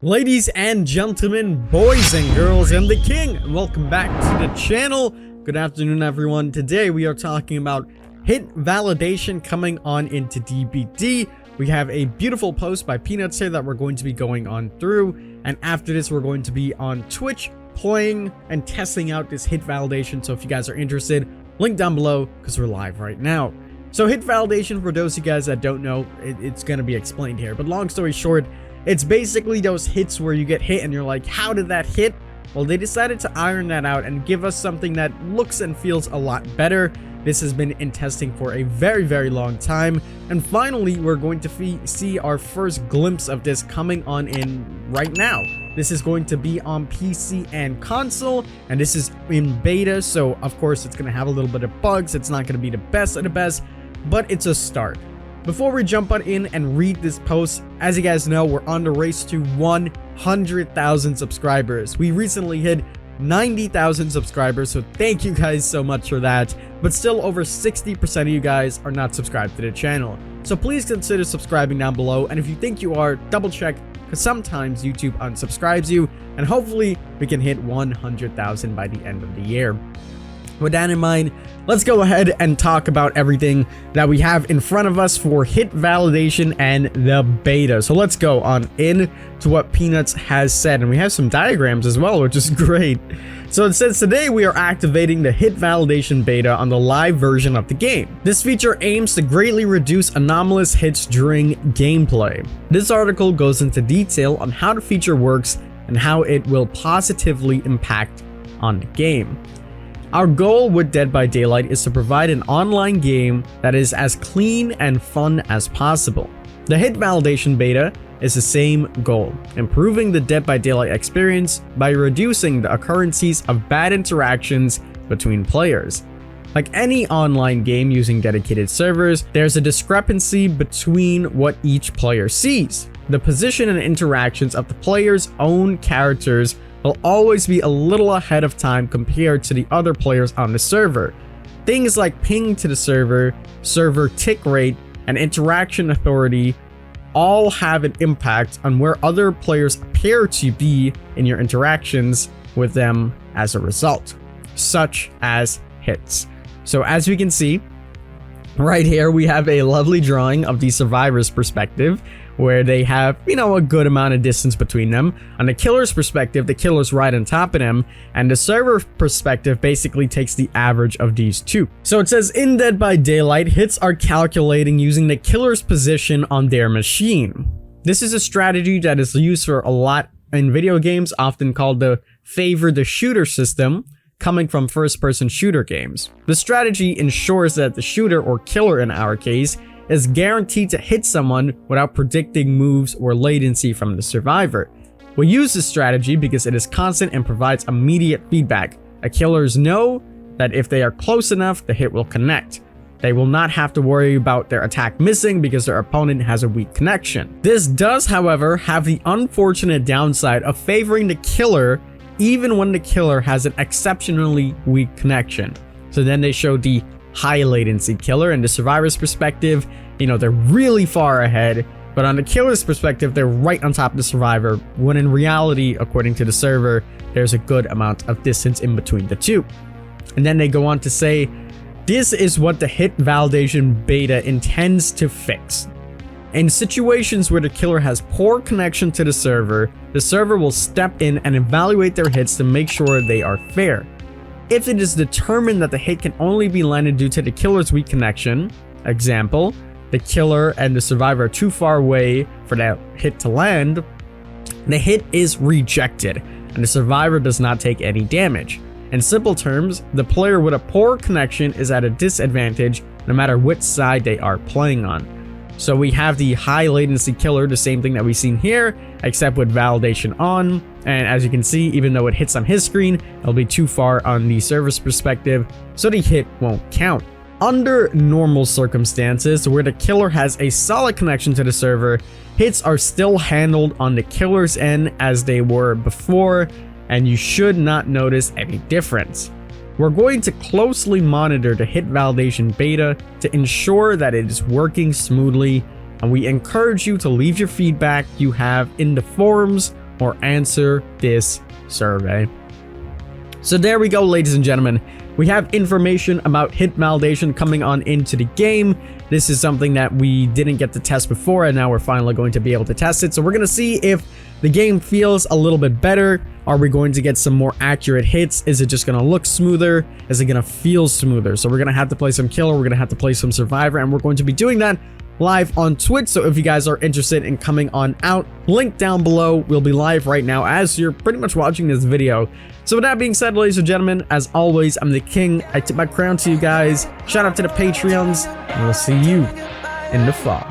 Ladies and gentlemen, boys and girls, I'm the king, and welcome back to the channel. Good afternoon, everyone. Today we are talking about hit validation coming on into DBD. We have a beautiful post by Peanuts here that we're going to be going on through, and after this we're going to be on Twitch playing and testing out this hit validation. So if you guys are interested, link down below because we're live right now. So hit validation, for those of you guys that don't know, it's going to be explained here, but long story short, it's basically those hits where you get hit and you're like, how did that hit? Well, they decided to iron that out and give us something that looks and feels a lot better. This has been in testing for a very long time, and finally we're going to see our first glimpse of this coming on in right now. This is going to be on PC and console, and this is in beta, so of course it's going to have a little bit of bugs. It's not going to be the best of the best, but it's a start. Before we jump on in and read this post, as you guys know, we're on the race to 100,000 subscribers. We recently hit 90,000 subscribers, so thank you guys so much for that. But still, over 60% of you guys are not subscribed to the channel. So please consider subscribing down below, and if you think you are, double check, because sometimes YouTube unsubscribes you, and hopefully we can hit 100,000 by the end of the year. With that in mind, let's go ahead and talk about everything that we have in front of us for hit validation and the beta. So let's go on in to what Peanuts has said, and we have some diagrams as well, which is great. So it says, today we are activating the hit validation beta on the live version of the game. This feature aims to greatly reduce anomalous hits during gameplay. This article goes into detail on how the feature works and how it will positively impact on the game. Our goal with Dead by Daylight is to provide an online game that is as clean and fun as possible. The hit validation beta is the same goal, improving the Dead by Daylight experience by reducing the occurrences of bad interactions between players. Like any online game using dedicated servers, there's a discrepancy between what each player sees. The position and interactions of the player's own characters will always be a little ahead of time compared to the other players on the server. Things like ping to the server, server tick rate, and interaction authority all have an impact on where other players appear to be in your interactions with them as a result, such as hits. So as we can see, right here we have a lovely drawing of the survivor's perspective, where they have, a good amount of distance between them. On the killer's perspective, the killer's right on top of them, and the server perspective basically takes the average of these two. So it says, in Dead by Daylight, hits are calculating using the killer's position on their machine. This is a strategy that is used for a lot in video games, often called the favor the shooter system, coming from first-person shooter games. The strategy ensures that the shooter, or killer in our case, is guaranteed to hit someone without predicting moves or latency from the survivor. We use this strategy because it is constant and provides immediate feedback. Killers know that if they are close enough, the hit will connect. They will not have to worry about their attack missing because their opponent has a weak connection. This does, however, have the unfortunate downside of favoring the killer even when the killer has an exceptionally weak connection. So then they show the high latency killer, and the survivor's perspective, they're really far ahead, but on the killer's perspective, they're right on top of the survivor, when in reality, according to the server, there's a good amount of distance in between the two. And then they go on to say, this is what the hit validation beta intends to fix. In situations where the killer has poor connection to the server will step in and evaluate their hits to make sure they are fair. If it is determined that the hit can only be landed due to the killer's weak connection, example, the killer and the survivor are too far away for that hit to land, the hit is rejected and the survivor does not take any damage. In simple terms, the player with a poor connection is at a disadvantage no matter which side they are playing on. So we have the high latency killer, the same thing that we've seen here, except with validation on. And as you can see, even though it hits on his screen, it'll be too far on the server's perspective, so the hit won't count. Under normal circumstances, where the killer has a solid connection to the server, hits are still handled on the killer's end as they were before, and you should not notice any difference. We're going to closely monitor the hit validation beta to ensure that it is working smoothly, and we encourage you to leave your feedback you have in the forums or answer this survey. So there we go, ladies and gentlemen. We have information about hit validation coming on into the game. This is something that we didn't get to test before, and now we're finally going to be able to test it. So we're going to see if the game feels a little bit better. Are we going to get some more accurate hits? Is it just going to look smoother? Is it going to feel smoother? So we're going to have to play some killer, we're going to have to play some survivor, and we're going to be doing that live on Twitch. So if you guys are interested in coming on out, link down below. We'll be live right now as you're pretty much watching this video. So with that being said, ladies and gentlemen, as always, I'm the king. I tip my crown to you guys. Shout out to the Patreons, and we'll see you in the fall.